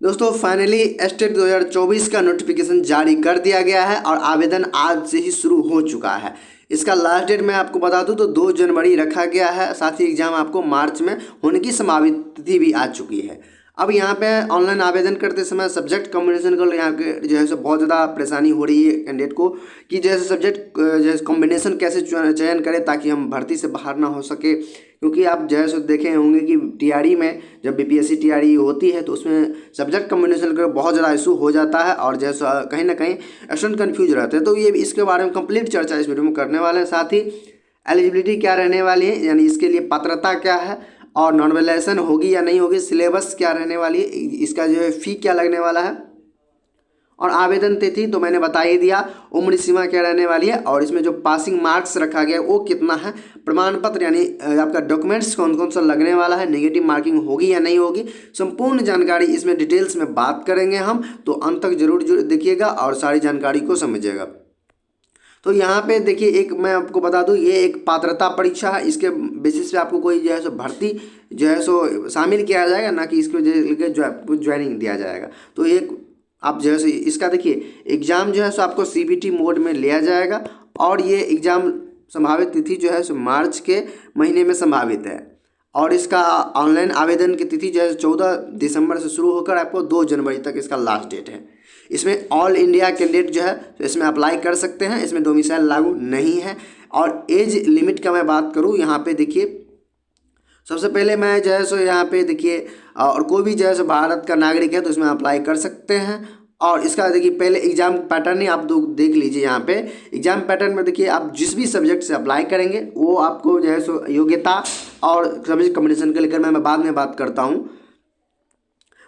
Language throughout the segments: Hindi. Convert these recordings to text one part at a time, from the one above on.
दोस्तों फाइनली एस्टेट 2024 का नोटिफिकेशन जारी कर दिया गया है और आवेदन आज से ही शुरू हो चुका है। इसका लास्ट डेट मैं आपको बता दूं तो 2 जनवरी रखा गया है। साथ ही एग्जाम आपको मार्च में होने की संभावित तिथि भी आ चुकी है। अब यहाँ पे ऑनलाइन आवेदन करते समय सब्जेक्ट कॉम्बिनेशन को यहाँ के जो है सो बहुत ज़्यादा परेशानी हो रही है कैंडिडेट को कि जैसे सब्जेक्ट जैसे कॉम्बिनेशन कैसे चयन करें ताकि हम भर्ती से बाहर ना हो सके। क्योंकि आप जैसे देखे होंगे कि टीआरई में जब बीपीएससी टीआरई होती है तो उसमें सब्जेक्ट कॉम्बिनेशन का बहुत ज़्यादा इशू हो जाता है और जैसा कहीं ना कहीं स्टूडेंट कन्फ्यूज रहते हैं। तो ये इसके बारे में कंप्लीट चर्चा इस वीडियो में करने वाले हैं। साथ ही एलिजिबिलिटी क्या रहने वाली है, यानी इसके लिए पात्रता क्या है और नॉर्मलाइजेशन होगी या नहीं होगी, सिलेबस क्या रहने वाली है, इसका जो है फ़ी क्या लगने वाला है और आवेदन तिथि तो मैंने बता ही दिया। उम्र सीमा क्या रहने वाली है और इसमें जो पासिंग मार्क्स रखा गया है वो कितना है, प्रमाण पत्र यानी आपका डॉक्यूमेंट्स कौन कौन सा लगने वाला है, नेगेटिव मार्किंग होगी या नहीं होगी, संपूर्ण जानकारी इसमें डिटेल्स में बात करेंगे हम। तो अंत तक जरूर देखिएगा और सारी जानकारी को समझिएगा। तो यहाँ पे देखिए, एक मैं आपको बता दूँ, ये एक पात्रता परीक्षा है। इसके बेसिस पे आपको कोई जो है सो भर्ती जो है सो शामिल किया जाएगा, ना कि इसको जो ज्वाइनिंग दिया जाएगा। तो एक आप जो है सो इसका देखिए एग्ज़ाम जो है सो आपको सीबीटी मोड में लिया जाएगा और ये एग्ज़ाम संभावित तिथि जो है सो मार्च के महीने में संभावित है। और इसका ऑनलाइन आवेदन की तिथि जो है 14 दिसंबर से शुरू होकर आपको 2 जनवरी तक इसका लास्ट डेट है। इसमें ऑल इंडिया कैंडिडेट जो है तो इसमें अप्लाई कर सकते हैं। इसमें डोमिसाइल लागू नहीं है। और एज लिमिट का मैं बात करूँ, यहाँ पे देखिए सबसे पहले मैं जो है सो यहाँ पे देखिए और कोई भी जो है सो भारत का नागरिक है तो इसमें अप्लाई कर सकते हैं। और इसका देखिए पहले एग्जाम पैटर्न ही आप देख लीजिए। यहाँ पे एग्जाम पैटर्न में देखिए आप जिस भी सब्जेक्ट से अप्लाई करेंगे वो आपको जो है सो योग्यता और सब्जेक्ट कॉम्बिनेशन के लेकर मैं बाद में बात करता हूँ।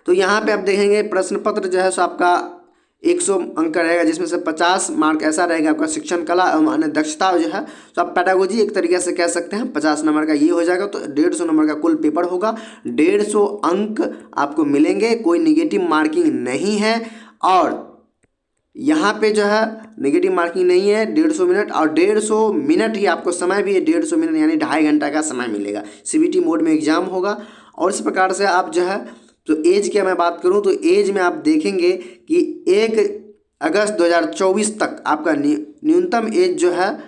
तो यहाँ पे आप देखेंगे प्रश्न पत्र जो है सो आपका 100 अंक का रहेगा, जिसमें से 50 मार्क ऐसा रहेगा आपका शिक्षण कला एवं अन्य दक्षता जो है तो आप पेडागोजी एक तरीके से कह सकते हैं 50 नंबर का ये हो जाएगा। तो 150 नंबर का कुल पेपर होगा, 150 अंक आपको मिलेंगे, कोई निगेटिव मार्किंग नहीं है। और यहाँ पे जो है नेगेटिव मार्किंग नहीं है। 150 मिनट और 150 मिनट ही आपको समय भी है, 150 मिनट यानी 2.5 घंटा का समय मिलेगा। सीबीटी मोड में एग्जाम होगा। और इस प्रकार से आप जो है तो एज की मैं बात करूं तो एज में आप देखेंगे कि 1 अगस्त 2024 तक आपका न्यूनतम एज जो है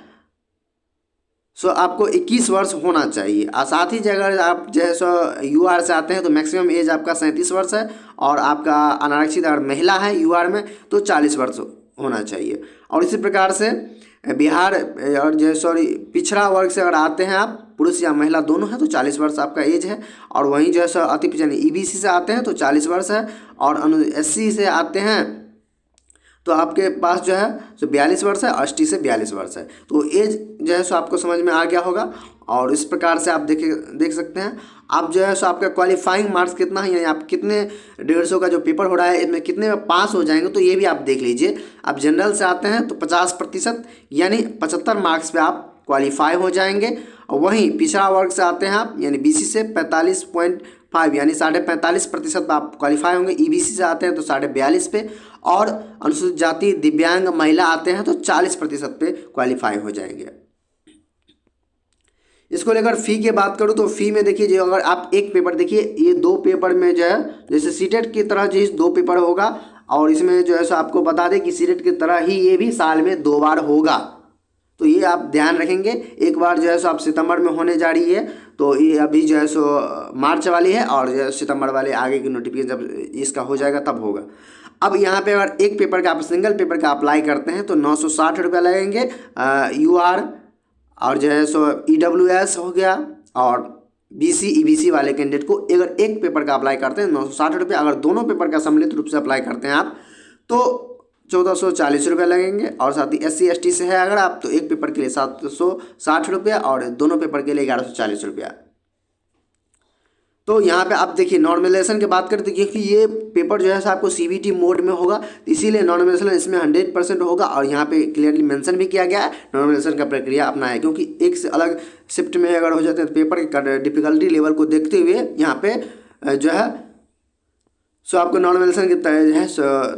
सो आपको 21 वर्ष होना चाहिए। और साथ ही अगर आप जो है सो यूआर से आते हैं तो मैक्सिमम एज आपका 37 वर्ष है। और आपका अनारक्षित अगर महिला है यूआर में तो 40 वर्ष होना चाहिए। और इसी प्रकार से बिहार और जो सॉरी पिछड़ा वर्ग से अगर आते हैं आप, पुरुष या महिला दोनों हैं, तो 40 वर्ष आपका एज है। और वहीं जो है सो अति पिछड़ा ईबीसी से आते हैं तो 40 वर्ष है। और एससी से आते हैं तो आपके पास जो है सो 42 वर्ष है और एसटी से 42 वर्ष है। तो एज जो है सो आपको समझ में आ गया होगा। और इस प्रकार से आप देख सकते हैं आप जो है सो आपका क्वालिफाइंग मार्क्स कितना है, यानी आप कितने 150 का जो पेपर हो रहा है इसमें कितने में पास हो जाएंगे, तो ये भी आप देख लीजिए। आप जनरल से आते हैं तो 50% यानी 75 मार्क्स पे आप क्वालिफाई हो जाएंगे। और वहीं पिछड़ा वर्ग से आते हैं आप यानी बीसी से 45.5 यानी 45.5% पे आप क्वालिफाई होंगे। ईबीसी से आते हैं तो 42.5 पे। और अनुसूचित जाति दिव्यांग महिला आते हैं तो 40% पे क्वालिफाई हो जाएंगे। इसको लेकर फ़ी की बात करूँ तो फ़ी में देखिए जो अगर आप एक पेपर देखिए, ये 2 पेपर में जो है जैसे सीटेट की तरह जो 2 पेपर होगा। और इसमें जो है सो आपको बता दें कि सीटेट की तरह ही ये भी साल में 2 बार होगा। तो ये आप ध्यान रखेंगे। एक बार जो है सो आप सितंबर में होने जा रही है, तो ये अभी जो है सो मार्च वाली है और जो है सितंबर वाले आगे की नोटिफिकेशन जब इसका हो जाएगा तब होगा। अब यहाँ पे अगर एक पेपर का आप सिंगल पेपर का अप्लाई करते हैं तो 960 रुपये लगेंगे यूआर और जो है सो ईडब्ल्यूएस हो गया। और बीसी ईबीसी वाले कैंडिडेट को अगर एक पेपर का अप्लाई करते हैं 960 रुपये, अगर दोनों पेपर का सम्मिलित रूप से अप्लाई करते हैं आप तो 1440 रुपये लगेंगे। और साथ ही एससी एसटी से है अगर आप तो एक पेपर के लिए 760 रुपये और दोनों पेपर के लिए 1140 रुपया। तो यहाँ पे आप देखिए नॉर्मलाइजेशन की बात करते हैं क्योंकि ये पेपर जो है आपको सीबीटी मोड में होगा, इसीलिए नॉर्मलाइजेशन इसमें 100% होगा। और यहाँ पे क्लियरली मेंशन भी किया गया है नॉर्मलाइजेशन का प्रक्रिया अपना है, क्योंकि एक से अलग शिफ्ट में अगर हो जाते हैं तो पेपर के डिफिकल्टी लेवल को देखते हुए यहाँ पे जो है सो आपको नॉर्मलाइजेशन की जो है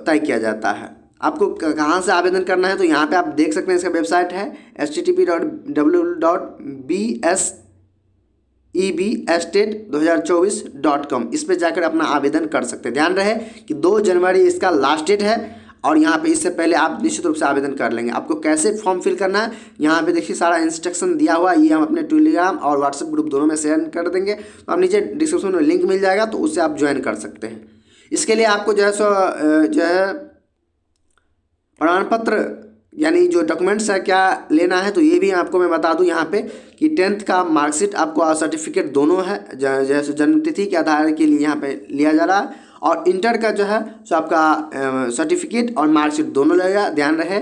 तय किया जाता है। आपको कहाँ से आवेदन करना है तो यहाँ पे आप देख सकते हैं, इसका वेबसाइट है http://bs ebstate2024.com, इस पे जाकर अपना आवेदन कर सकते हैं। ध्यान रहे कि 2 जनवरी इसका लास्ट डेट है और यहाँ पे इससे पहले आप निश्चित रूप से आवेदन कर लेंगे। आपको कैसे फॉर्म फिल करना है यहाँ पे देखिए सारा इंस्ट्रक्शन दिया हुआ है, ये हम अपने टेलीग्राम और व्हाट्सएप ग्रुप दोनों में शेयर कर देंगे, तो आप नीचे डिस्क्रिप्शन में लिंक मिल जाएगा, तो उससे आप ज्वाइन कर सकते हैं। इसके लिए आपको जो है प्रमाण पत्र यानी जो डॉक्यूमेंट्स है क्या लेना है, तो ये भी आपको मैं बता दूं यहाँ पे कि 10th का मार्कशीट आपको सर्टिफिकेट दोनों है, जैसे जन्मतिथि के आधार के लिए यहाँ पे लिया जा रहा है, और इंटर का जो है सो आपका सर्टिफिकेट और मार्कशीट दोनों लगेगा। ध्यान रहे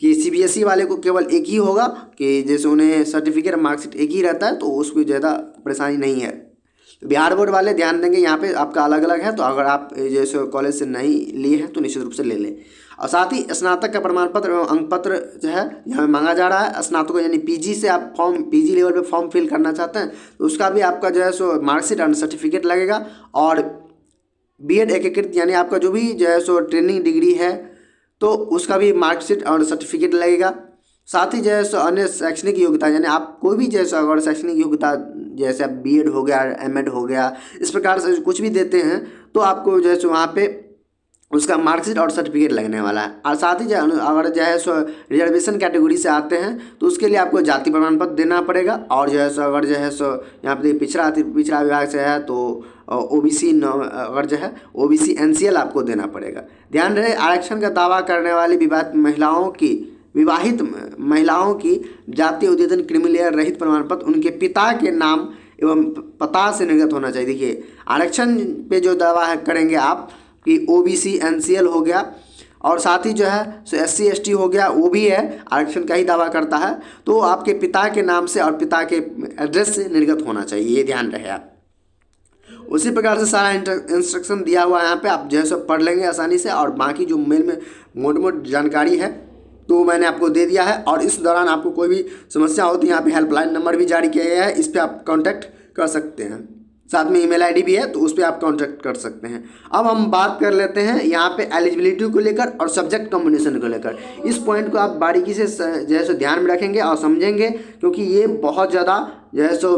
कि CBSE वाले को केवल एक ही होगा, कि जैसे उन्हें सर्टिफिकेट मार्कशीट एक ही रहता है तो उसको ज़्यादा परेशानी नहीं है। बिहार बोर्ड वाले ध्यान देंगे यहाँ पे आपका अलग अलग है, तो अगर आप जैसे कॉलेज से नहीं लिए हैं तो निश्चित रूप से ले लें। और साथ ही स्नातक का प्रमाण पत्र एवं अंक पत्र जो है यहाँ मांगा जा रहा है। स्नातकों यानी PG से आप PG लेवल पे फॉर्म फिल करना चाहते हैं तो उसका भी आपका जो है सो मार्कशीट और सर्टिफिकेट लगेगा, और B.Ed एकीकृत यानी आपका जो भी जो है सो ट्रेनिंग डिग्री है तो उसका भी मार्कशीट और सर्टिफिकेट लगेगा। साथ ही जो है सो अन्य शैक्षणिक योग्यता यानी आप कोई भी जैसा अगर शैक्षणिक योग्यता जैसे B.Ed हो गया, M.Ed हो गया, इस प्रकार से कुछ भी देते हैं तो आपको जो है सो वहाँ पे उसका मार्कशीट और सर्टिफिकेट लगने वाला है। और साथ ही अगर जो है सो रिजर्वेशन कैटेगरी से आते हैं तो उसके लिए आपको जाति प्रमाण पत्र देना पड़ेगा, और जो है सो अगर जो है सो यहाँ पे पिछड़ा विभाग से है तो OBC अगर जो है OBC NCL आपको देना पड़ेगा। ध्यान रहे आरक्षण का दावा करने वाली विवाहित महिलाओं की जातीय उद्यतन क्रिमिलेयर रहित प्रमाण पत्र उनके पिता के नाम एवं पता से निर्गत होना चाहिए। देखिए आरक्षण पे जो दावा है करेंगे आप कि OBC NCL हो गया, और साथ ही जो है सो SC ST हो गया, वो भी है आरक्षण का ही दावा करता है, तो आपके पिता के नाम से और पिता के एड्रेस से निर्गत होना चाहिए, ये ध्यान रहे आप। उसी प्रकार से सारा इंस्ट्रक्शन दिया हुआ है यहाँ पे, आप जो है सो पढ़ लेंगे आसानी से, और बाकी जो मेल में मोट जानकारी है तो मैंने आपको दे दिया है। और इस दौरान आपको कोई भी समस्या हो तो यहाँ पे हेल्पलाइन नंबर भी जारी किया गया है, इस पर आप कॉन्टैक्ट कर सकते हैं। साथ में email ID भी है तो उस पर आप कांटेक्ट कर सकते हैं। अब हम बात कर लेते हैं यहाँ पे एलिजिबिलिटी को लेकर और सब्जेक्ट कॉम्बिनेशन को लेकर। इस पॉइंट को आप बारीकी से जो है सो ध्यान में रखेंगे और समझेंगे, क्योंकि ये बहुत ज़्यादा जो है सो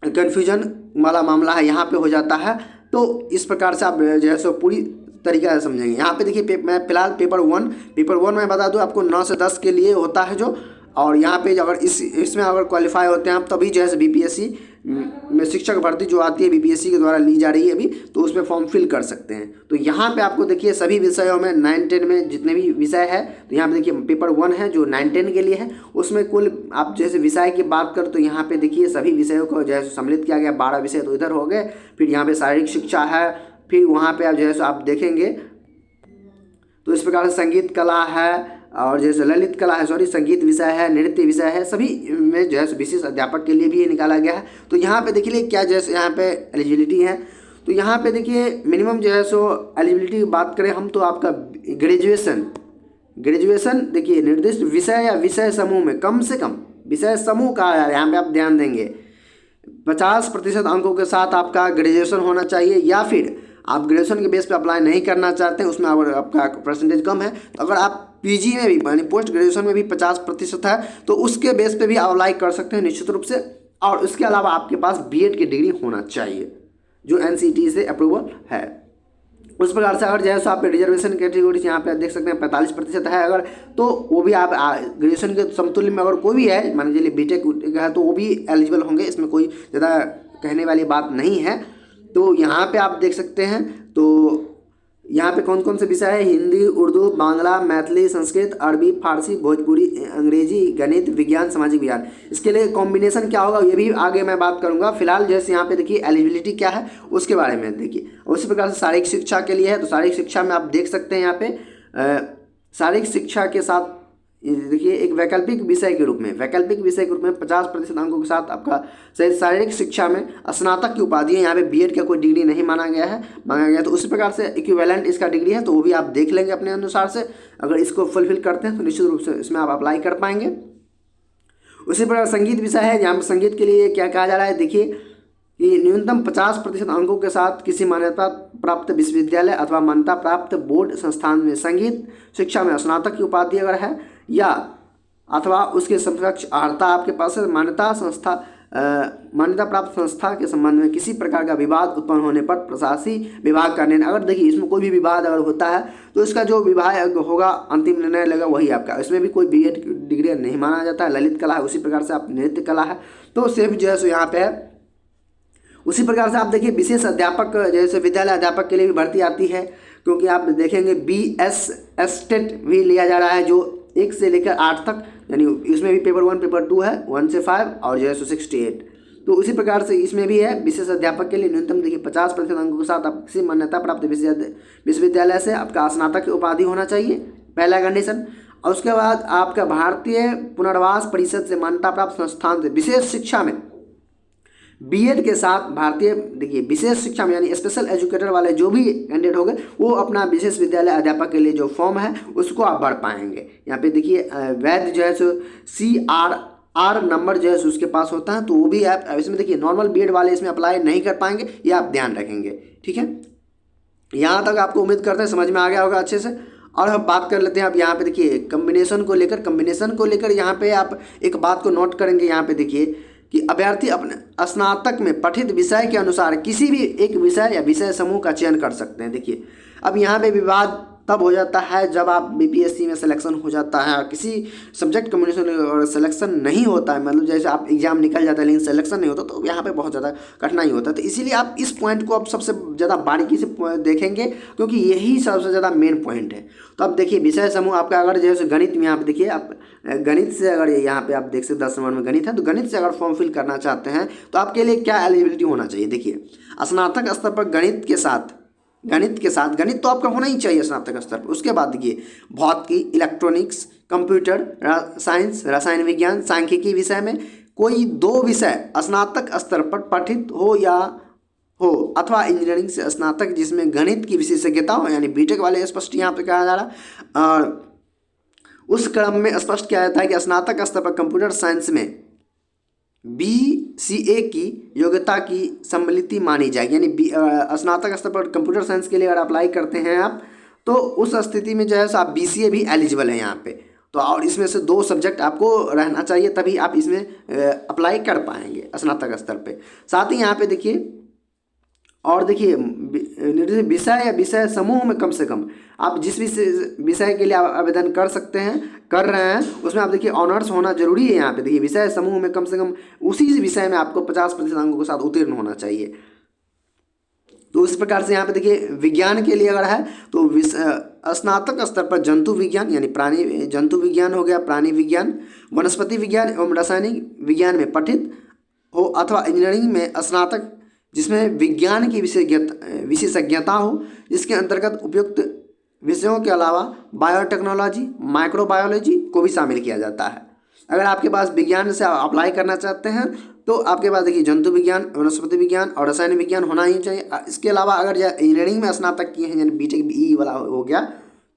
कन्फ्यूजन वाला मामला है, यहाँ पे हो जाता है। तो इस प्रकार से आप जो है सो पूरी तरीके से समझेंगे। यहाँ पे देखिए मैं फिलहाल पेपर वन में बता दूँ आपको 9 से 10 के लिए होता है जो, और यहाँ पे अगर इसमें अगर क्वालिफाई होते हैं आप तभी जो है BPSC में शिक्षक भर्ती जो आती है BPSC के द्वारा ली जा रही है अभी, तो उसमें फॉर्म फिल कर सकते हैं। तो यहाँ पे आपको देखिए सभी विषयों में 9-10 में जितने भी विषय है, तो यहाँ पे देखिए पेपर 1 है जो 9-10 के लिए है, उसमें कुल आप जैसे विषय की बात कर तो यहाँ पे देखिए सभी विषयों को जो है सम्मिलित किया गया। 12 विषय तो इधर हो गए, फिर यहाँ पे शारीरिक शिक्षा है, फिर वहाँ पे आप जो है आप देखेंगे तो इस प्रकार से संगीत कला है, और जैसे ललित कला है, संगीत विषय है, नृत्य विषय है, सभी में जो है विशेष अध्यापक के लिए भी ये निकाला गया है। तो यहाँ पे देखिए क्या जैसे यहाँ पे एलिजिबिलिटी है, तो यहाँ पे देखिए मिनिमम जो है सो एलिजिबिलिटी की बात करें हम तो आपका ग्रेजुएशन देखिए निर्दिष्ट विषय या विषय समूह में कम से कम विषय समूह का यहाँ पे आप ध्यान देंगे 50% अंकों के साथ आपका ग्रेजुएशन होना चाहिए, या फिर आप ग्रेजुएशन के बेस पे अप्लाई नहीं करना चाहते हैं, उसमें अगर आपका परसेंटेज कम है तो अगर आप PG में भी यानी पोस्ट ग्रेजुएशन में भी 50% है तो उसके बेस पे भी अप्लाई कर सकते हैं निश्चित रूप से। और उसके अलावा आपके पास B.Ed की डिग्री होना चाहिए जो NCT से अप्रूवल है। उस प्रकार से अगर जो है सो आप रिजर्वेशन कैटेगरी से यहाँ पे देख सकते हैं 45% है अगर, तो वो भी आप ग्रेजुएशन के समतुल्य में अगर कोई भी है, मान लीजिए B.Tech है तो वो भी एलिजिबल होंगे, इसमें कोई ज़्यादा कहने वाली बात नहीं है। तो यहाँ पे आप देख सकते हैं, तो यहाँ पे कौन कौन से विषय है, हिंदी, उर्दू, बांग्ला, मैथिली, संस्कृत, अरबी, फारसी, भोजपुरी, अंग्रेजी, गणित, विज्ञान, सामाजिक विज्ञान। इसके लिए कॉम्बिनेशन क्या होगा ये भी आगे मैं बात करूँगा। फिलहाल जैसे यहाँ पे देखिए एलिजिबिलिटी क्या है उसके बारे में देखिए। उसी प्रकार से शारीरिक शिक्षा के लिए है, तो शारीरिक शिक्षा में आप देख सकते हैं यहाँ पे शारीरिक शिक्षा के साथ देखिए एक वैकल्पिक विषय के रूप में 50% अंकों के साथ आपका शारीरिक शिक्षा में स्नातक की उपाधि है। यहाँ पे B.Ed का कोई डिग्री नहीं मांगा गया तो उसी प्रकार से इक्विवेलेंट इसका डिग्री है, तो वो भी आप देख लेंगे अपने अनुसार से। अगर इसको फुलफिल करते हैं तो निश्चित रूप से इसमें आप अप्लाई कर पाएंगे। उसी प्रकार संगीत विषय है, यहाँ पर संगीत के लिए क्या कहा जा रहा है, देखिए कि न्यूनतम 50% अंकों के साथ किसी मान्यता प्राप्त विश्वविद्यालय अथवा मान्यता प्राप्त बोर्ड संस्थान में संगीत शिक्षा में स्नातक की उपाधि अगर है, या अथवा उसके समकक्ष अर्हता आपके पास है, मान्यता संस्था मान्यता प्राप्त संस्था के संबंध में किसी प्रकार का विवाद उत्पन्न होने पर प्रशासकीय विभाग का निर्णय, अगर देखिए इसमें कोई भी विवाद अगर होता है तो इसका जो विभाग होगा अंतिम निर्णय लेगा वही आपका, इसमें भी कोई बीएड डिग्री नहीं माना जाता है, ललित कला है उसी प्रकार से आप नृत्य कला है तो सिर्फ जो है सो यहाँ पे है। उसी प्रकार से आप देखिए विशेष अध्यापक जैसे विद्यालय अध्यापक के लिए भी भर्ती आती है, क्योंकि आप देखेंगे BS एस्टेट भी लिया जा रहा है जो 1 से लेकर 8 तक, यानी इसमें भी पेपर 1 पेपर 2 है 1 से 5 और जो है सो 68। तो उसी प्रकार से इसमें भी है विशेष अध्यापक के लिए न्यूनतम देखिए 50% अंकों के साथ आप किसी मान्यता प्राप्त विश्वविद्यालय से आपका स्नातक की उपाधि होना चाहिए, पहला कंडीशन। और उसके बाद आपका भारतीय पुनर्वास परिषद से मान्यता प्राप्त संस्थान से विशेष शिक्षा में बीएड के साथ भारतीय देखिए विशेष शिक्षा में यानी स्पेशल एजुकेटर वाले जो भी कैंडिडेट हो गए वो अपना विशेष विद्यालय अध्यापक के लिए जो फॉर्म है उसको आप भर पाएंगे। यहाँ पे देखिए वैध जो है सो CRR नंबर जो है सो उसके पास होता है, तो वो भी आप इसमें देखिए नॉर्मल बीएड वाले इसमें अप्लाई नहीं कर पाएंगे, ये आप ध्यान रखेंगे। ठीक है, यहाँ तक आपको उम्मीद करते हैं समझ में आ गया होगा अच्छे से। और हम बात कर लेते हैं अब यहाँ पे देखिए कम्बिनेशन को लेकर यहाँ पे आप एक बात को नोट करेंगे, यहाँ पे देखिए कि अभ्यर्थी अपने स्नातक में पठित विषय के अनुसार किसी भी एक विषय या विषय समूह का चयन कर सकते हैं। देखिए अब यहाँ पे विवाद तब हो जाता है जब आप BPSC में सिलेक्शन हो जाता है और किसी सब्जेक्ट कम्बिनेशन और सिलेक्शन नहीं होता है, मतलब जैसे आप एग्जाम निकल जाता है लेकिन सिलेक्शन नहीं होता, तो यहाँ पे बहुत ज़्यादा कठिनाई होता है। तो इसीलिए आप इस पॉइंट को आप सबसे ज़्यादा बारीकी से देखेंगे क्योंकि यही सबसे ज़्यादा मेन पॉइंट है। तो अब देखिए विषय समूह आपका अगर जैसे गणित में यहाँ पे देखिए आप गणित से अगर यहाँ पे आप देख सकते 10 नंबर में गणित है, तो गणित से अगर फॉर्म फिल करना चाहते हैं तो आपके लिए क्या एलिजिबिलिटी होना चाहिए। देखिए स्नातक स्तर पर गणित के साथ गणित तो आपका होना ही चाहिए स्नातक स्तर पर। उसके बाद देखिए भौतिकी, इलेक्ट्रॉनिक्स, कंप्यूटर साइंस, रसायन विज्ञान, सांख्यिकी विषय में कोई 2 विषय स्नातक स्तर पर पठित हो अथवा इंजीनियरिंग से स्नातक जिसमें गणित की विशेषज्ञता हो, यानी बीटेक वाले स्पष्ट यहाँ पे कहा जा रहा। और उस क्रम में स्पष्ट किया जाता है कि स्नातक स्तर पर कंप्यूटर साइंस में BCA की योग्यता की सम्मिलित मानी जाएगी, यानी स्नातक स्तर पर कंप्यूटर साइंस के लिए अगर अप्लाई करते हैं आप तो उस स्थिति में जो है आप BCA भी एलिजिबल है यहाँ पे। तो और इसमें से 2 सब्जेक्ट आपको रहना चाहिए तभी आप इसमें अप्लाई कर पाएंगे स्नातक स्तर पे। साथ ही यहाँ पे देखिए और देखिए निर्दिष्ट विषय या विषय समूह में कम से कम आप जिस भी विषय के लिए आवेदन कर रहे हैं उसमें आप देखिए ऑनर्स होना जरूरी है। यहाँ पे देखिए विषय समूह में कम से कम उसी विषय में आपको 50% अंकों के साथ उत्तीर्ण होना चाहिए। तो इस प्रकार से यहाँ पे देखिए विज्ञान के लिए अगर है तो स्नातक स्तर पर जंतु विज्ञान यानी जंतु विज्ञान हो गया, प्राणी विज्ञान, वनस्पति विज्ञान एवं रासायनिक विज्ञान में पठित हो अथवा इंजीनियरिंग में स्नातक जिसमें विज्ञान की विशेषज्ञता हो, जिसके अंतर्गत उपयुक्त विषयों के अलावा बायोटेक्नोलॉजी, माइक्रोबायोलॉजी को भी शामिल किया जाता है। अगर आपके पास विज्ञान से अप्लाई करना चाहते हैं तो आपके पास देखिए जंतु विज्ञान, वनस्पति विज्ञान और रसायन विज्ञान होना ही चाहिए। इसके अलावा अगर इंजीनियरिंग में स्नातक किए हैं यानी बीटेक BE वाला हो गया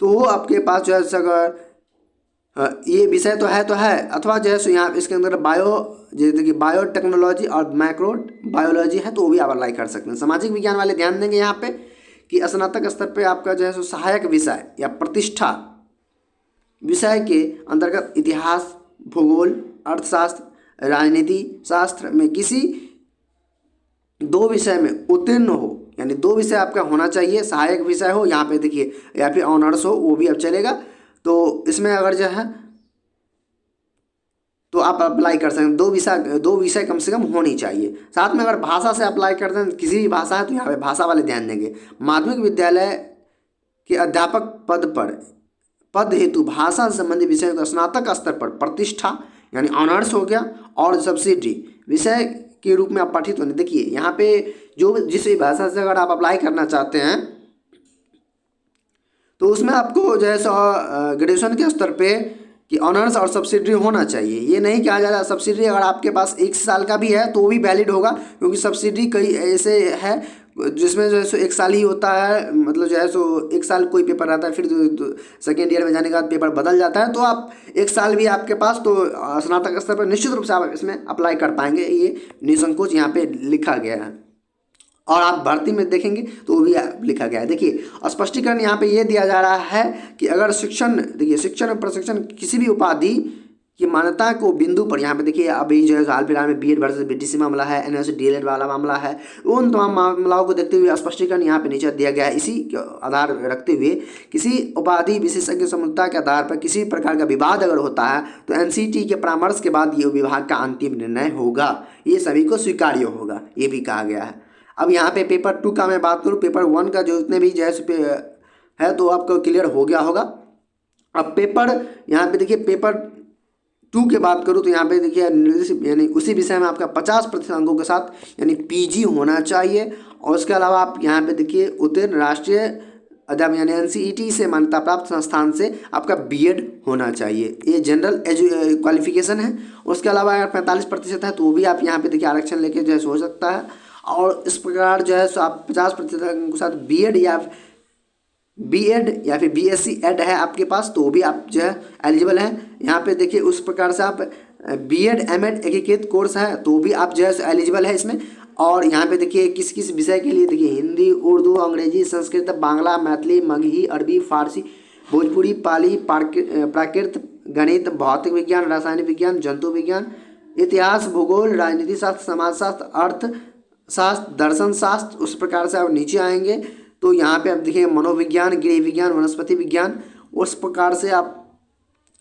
तो वो आपके पास जो है अगर ये विषय तो है अथवा जो है सो यहाँ इसके अंदर जैसे देखिए बायोटेक्नोलॉजी और माइक्रो बायोलॉजी है तो वो भी आप अप्लाई कर सकते हैं। सामाजिक विज्ञान वाले ध्यान देंगे यहाँ पे कि स्नातक स्तर पे आपका जो है सो सहायक विषय या प्रतिष्ठा विषय के अंतर्गत इतिहास, भूगोल, अर्थशास्त्र, राजनीति शास्त्र में किसी 2 विषय में उत्तीर्ण हो, यानी 2 विषय आपका होना चाहिए, सहायक विषय हो यहाँ पे देखिए या फिर ऑनर्स हो वो भी अब चलेगा। तो इसमें अगर जो है तो आप अप्लाई कर सकते हैं। 2 विषय कम से कम होनी चाहिए। साथ में अगर भाषा से अप्लाई करते हैं किसी भी भाषा है तो यहाँ पे भाषा वाले ध्यान देंगे। माध्यमिक विद्यालय के अध्यापक पद हेतु भाषा से संबंधित विषयों का स्नातक स्तर पर प्रतिष्ठा यानी ऑनर्स हो गया और सब्सिडी विषय के रूप में आप पठित होने। देखिए यहाँ पे जो जिस भी भाषा से अगर आप अप्लाई करना चाहते हैं तो उसमें आपको जो है ग्रेजुएशन के स्तर पे कि ऑनर्स और सब्सिडी होना चाहिए। ये नहीं कहा जा रहा सब्सिडी अगर आपके पास 1 साल का भी है तो वो भी वैलिड होगा, क्योंकि सब्सिडी कई ऐसे है जिसमें जो है सो 1 साल ही होता है, मतलब जो है सो 1 साल कोई पेपर रहता है फिर सेकेंड ईयर में जाने के बाद पेपर बदल जाता है। तो आप 1 साल भी आपके पास तो स्नातक स्तर पर निश्चित रूप से आप इसमें अप्लाई कर पाएंगे, ये निसंकोच यहाँ पे लिखा गया है। और आप भर्ती में देखेंगे तो वो भी लिखा गया है। देखिए स्पष्टीकरण यहाँ पे ये दिया जा रहा है कि अगर शिक्षण और प्रशिक्षण किसी भी उपाधि ये मान्यता को बिंदु पर यहाँ पे देखिए अभी जो है हाल फिलहाल में बीएड वर्सेस बीटीसी मामला है, एनएससी डीएलएड वाला मामला है, उन तमाम मामलाओं को देखते हुए स्पष्टीकरण यहाँ पे नीचे दिया गया है। इसी के आधार रखते हुए किसी उपाधि विशेषज्ञ समझौता के आधार पर किसी प्रकार का विवाद अगर होता है तो एनसीटी के परामर्श के बाद ये विभाग का अंतिम निर्णय होगा, ये सभी को स्वीकार्य होगा, ये भी कहा गया है। अब यहाँ पे पेपर 2 का मैं बात करूँ, पेपर 1 का जो जितने भी जैसे है तो आपको क्लियर हो गया होगा। अब पेपर यहाँ पे देखिए पेपर 2 की बात करूँ तो यहाँ पे देखिए निर्देशित यानी उसी विषय में आपका 50% अंकों के साथ यानी पीजी होना चाहिए। और उसके अलावा आप यहाँ पे देखिए उत्तीर्ण राष्ट्रीय अध्यापन यानी एनसीईटी से मान्यता प्राप्त संस्थान से आपका बीएड होना चाहिए, ये जनरल क्वालिफिकेशन है। उसके अलावा अगर 45% है तो वो भी आप यहाँ पे देखिए आरक्षण लेके जो है हो सकता है। और इस प्रकार जो है सो आप 50% अंकों के साथ बीएड या फिर बीएससी एड है आपके पास तो वो भी आप जो है एलिजिबल हैं। यहाँ पे देखिए उस प्रकार से आप बीएड एमएड एकीकृत कोर्स है तो भी आप जो है एलिजिबल है इसमें। और यहाँ पे देखिए किस किस विषय के लिए देखिए हिंदी, उर्दू, अंग्रेजी, संस्कृत, बांग्ला, मैथिली, मगही, अरबी, फारसी, भोजपुरी, पाली, प्राकृत, गणित, भौतिक विज्ञान, रासायनिक विज्ञान, जंतु विज्ञान, इतिहास, भूगोल, राजनीति शास्त्र, समाजशास्त्र, अर्थशास्त्र, दर्शन शास्त्र। उस प्रकार से आप नीचे आएंगे तो यहाँ पे आप देखिए मनोविज्ञान, गृह विज्ञान, वनस्पति विज्ञान, उस प्रकार से आप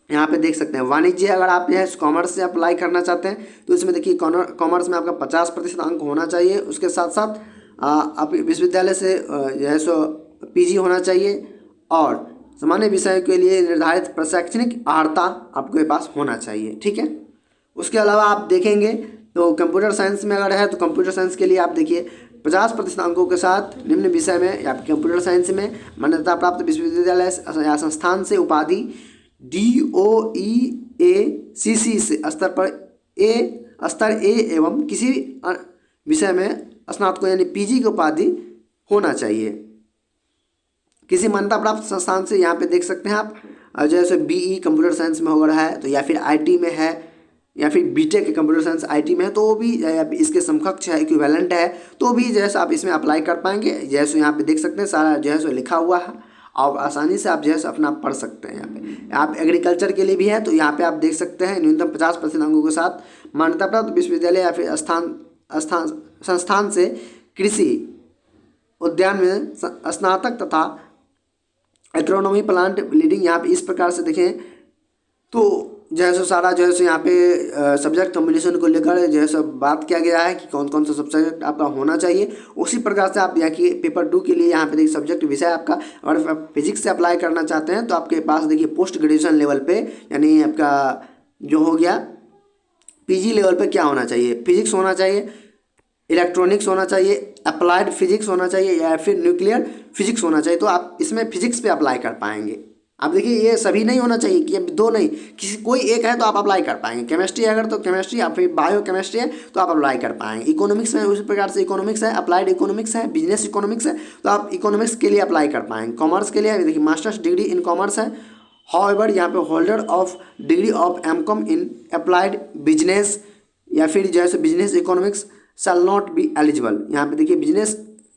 यहाँ पे देख सकते हैं। वाणिज्य अगर आप जो है कॉमर्स से अप्लाई करना चाहते हैं तो इसमें देखिए कॉमर्स में आपका 50% अंक होना चाहिए। उसके साथ साथ आप विश्वविद्यालय से जो है सो पीजी होना चाहिए और सामान्य विषय के लिए निर्धारित प्रशैक्षणिक अर्हता आपके पास होना चाहिए, ठीक है। उसके अलावा आप देखेंगे तो कंप्यूटर साइंस में अगर है तो कंप्यूटर साइंस के लिए आप देखिए 50% अंकों के साथ निम्न विषय में या कंप्यूटर साइंस में मान्यता प्राप्त विश्वविद्यालय या संस्थान से उपाधि DOEACC से स्तर ए एवं किसी विषय में स्नातक यानी पीजी की उपाधि होना चाहिए किसी मान्यता प्राप्त संस्थान से। यहाँ पे देख सकते हैं आप जैसे BE कंप्यूटर साइंस में हो रहा है तो या फिर IT में है या फिर बीटेक कंप्यूटर साइंस IT में है तो वो भी इसके समकक्ष है, इक्विवेलेंट है तो भी जैसे आप इसमें अप्लाई कर पाएंगे। जैसे यहाँ पे देख सकते हैं सारा जो है सो लिखा हुआ है और आसानी से आप जो है अपना पढ़ सकते हैं। यहाँ पे आप एग्रीकल्चर के लिए भी है तो यहाँ पे आप देख सकते हैं न्यूनतम 50% अंकों के साथ मान्यता प्राप्त विश्वविद्यालय या फिर संस्थान से कृषि उद्यान में स्नातक तथा एग्रोनॉमी प्लांट ब्रीडिंग। यहाँ पे इस प्रकार से देखें तो जैसे सारा जो है यहाँ पे सब्जेक्ट कॉम्बिनेशन को लेकर जो है बात किया गया है कि कौन कौन सा सब्जेक्ट आपका होना चाहिए। उसी प्रकार से आप यहाँ की पेपर 2 के लिए यहाँ पे देखिए सब्जेक्ट विषय आपका अगर आप फिजिक्स से अप्लाई करना चाहते हैं तो आपके पास देखिए पोस्ट ग्रेजुएशन लेवल पे यानी आपका जो हो गया पीजी लेवल पे क्या होना चाहिए, फिजिक्स होना चाहिए, इलेक्ट्रॉनिक्स होना चाहिए, अप्लाइड फिजिक्स होना चाहिए या फिर न्यूक्लियर फिजिक्स होना चाहिए तो आप इसमें फिजिक्स पे अप्लाई कर पाएंगे। आप देखिए ये सभी नहीं होना चाहिए कि अब 2 नहीं, किसी कोई एक है तो आप अप्लाई कर पाएंगे। केमिस्ट्री अगर तो केमिस्ट्री या फिर बायो केमिस्ट्री है तो आप अप्लाई कर पाएंगे। इकोनॉमिक्स में उसी प्रकार से इकोनॉमिक्स है, अप्लाइड इकोनॉमिक्स है, बिजनेस इकोनॉमिक्स है तो आप इकोनॉमिक्स के लिए अप्लाई कर पाएंगे। कॉमर्स के लिए देखिए मास्टर्स डिग्री इन कॉमर्स है, हाउएवर यहाँ पे holder of degree of MCom in applied business या फिर जैसे business economics shall not be eligible. यहाँ पे देखिए बिजनेस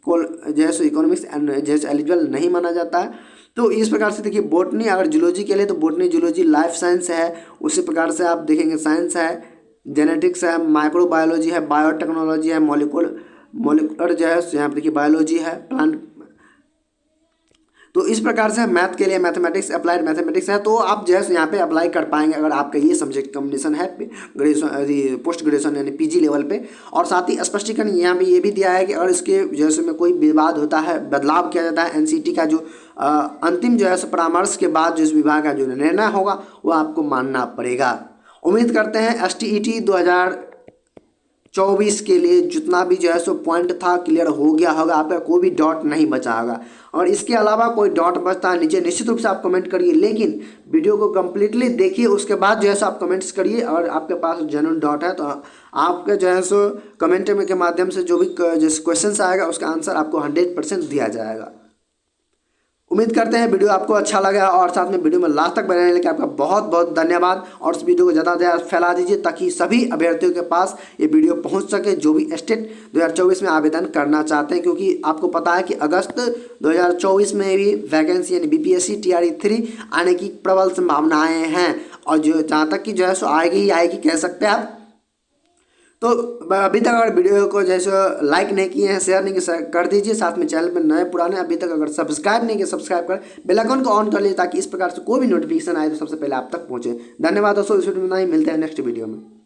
को जैसे इकोनॉमिक्स जैसे एलिजिबल नहीं माना जाता है। तो इस प्रकार से देखिए बोटनी अगर जूलॉजी के लिए तो बोटनी, जूलॉजी, लाइफ साइंस है। उसी प्रकार से आप देखेंगे साइंस है, जेनेटिक्स है, माइक्रोबायोलॉजी है, बायोटेक्नोलॉजी है, मोलिकुलर जो है यहाँ पे देखिए बायोलॉजी है, प्लांट। तो इस प्रकार से मैथ के लिए मैथमेटिक्स, अप्लाइड मैथमेटिक्स है तो आप जो है यहाँ पे अप्लाई कर पाएंगे अगर आपका ये सब्जेक्ट कॉम्बिनेशन है ग्रेजुएशन पोस्ट ग्रेजुएशन यानी पीजी लेवल पे। और साथ ही स्पष्टीकरण यहाँ पे ये भी दिया है कि अगर इसके जैसे में कोई विवाद होता है, बदलाव किया जाता है, एनसीटी का जो अंतिम जो है परामर्श के बाद जो इस विभाग का जो निर्णय होगा वो आपको मानना पड़ेगा। उम्मीद करते हैं STET 2024 के लिए जितना भी जो है सो पॉइंट था क्लियर हो गया होगा, आपका कोई भी डॉट नहीं बचा होगा। और इसके अलावा कोई डॉट बचता है नीचे निश्चित रूप से आप कमेंट करिए, लेकिन वीडियो को कम्प्लीटली देखिए उसके बाद जो है सो आप कमेंट्स करिए। और आपके पास जेन्युइन डॉट है तो आपके जो है सो कमेंट के माध्यम से जो भी जैसे क्वेश्चन आएगा उसका आंसर आपको 100% दिया जाएगा। उम्मीद करते हैं वीडियो आपको अच्छा लगा और साथ में वीडियो में लास्ट तक बने रहने के लिए आपका बहुत बहुत धन्यवाद। और इस वीडियो को ज़्यादा से ज़्यादा फैला दीजिए ताकि सभी अभ्यर्थियों के पास ये वीडियो पहुंच सके जो भी स्टेट 2024 में आवेदन करना चाहते हैं, क्योंकि आपको पता है कि अगस्त 2024 में भी वैकेंसी यानी BPSC TRE 3 आने की प्रबल संभावनाएँ हैं। और जो जहाँ तक कि जो है सो आएगी ही आएगी कह सकते हैं आप। तो अभी तक अगर वीडियो को जैसे लाइक नहीं किए हैं, शेयर नहीं किए, कर दीजिए। साथ में चैनल पर नए पुराने अभी तक अगर सब्सक्राइब नहीं किए, सब्सक्राइब कर बेल आइकन को ऑन कर लीजिए ताकि इस प्रकार से कोई भी नोटिफिकेशन आए तो सबसे पहले आप तक पहुंचे। धन्यवाद दोस्तों, इस वीडियो में नहीं, मिलते हैं नेक्स्ट वीडियो में।